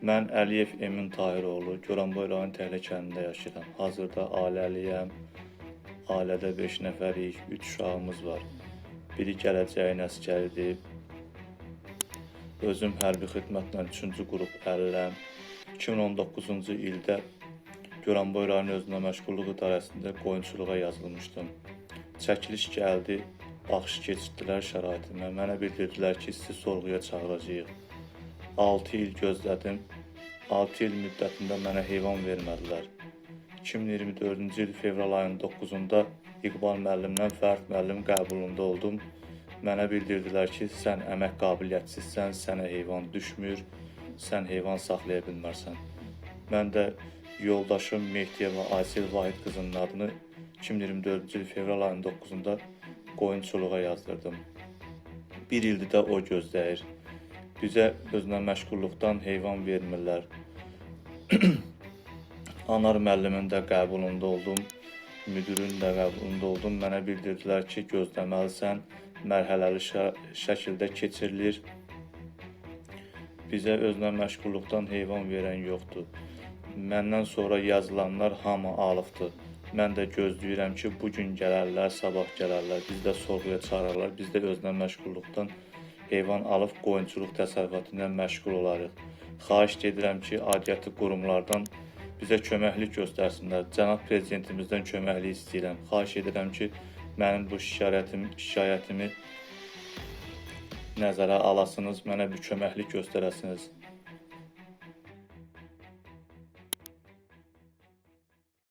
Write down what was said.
Mən Əliyev Emin Tahiroğlu, Goranboy rayon Təhlə kəndində yaşayıram. Hazırda ailəliyəm. Ailədə 5 nəfərik, 3 uşağımız var. Biri gələcəyin əsgəridir. Özüm hərbi xidmətlə 3-cü qrup əliləm. 2019-cu ildə Goranboy rayon özünə məşğulluq idarəsində qoyunçuluğa yazılmışdım. Çəkiliş gəldi, baxış keçirdilər şəraitimə. Mənə bildirdilər ki, sizi sorğuya çağıracağıq. 6 il gözlədim. 6 il müddətində mənə heyvan vermədilər. 2024-cü il fevral ayının 9-da İqbal müəllimdən Fərid müəllim qəbulunda oldum. Mənə bildirdilər ki, sən əmək qabiliyyətsizsən, sənə heyvan düşmür, sən heyvan saxlaya bilmərsən. Mən də yoldaşım Mehdiyeva Aysel Vahid qızının adını 2024-cü il fevral ayının 9-da qoyunçuluğa yazdırdım. Bir ildir də o gözləyir. Bizə özünə məşğulluqdan heyvan vermirlər. Anar müəllimin də qəbulunda oldum, müdürün də qəbulunda oldum. Mənə bildirdilər ki, gözləməlisən, mərhələli şəkildə keçirilir. Bizə özünə məşğulluqdan heyvan verən yoxdur. Məndən sonra yazılanlar hamı alıbdır. Mən də gözləyirəm ki, bugün gələrlər, sabah gələrlər, biz də sorğuya çağırarlar, biz də özünə məşğulluqdan heyvan alıb qoyunçuluq təsərrüfatı ilə məşğul olarıq. Xahiş edirəm ki, aidiyyatı qurumlardan bizə köməklik göstərsinlər. Cənab Prezidentimizdən köməklik istəyirəm. Xahiş edirəm ki, mənim bu şikayətimi nəzərə alasınız, mənə bir köməklik göstərəsiniz.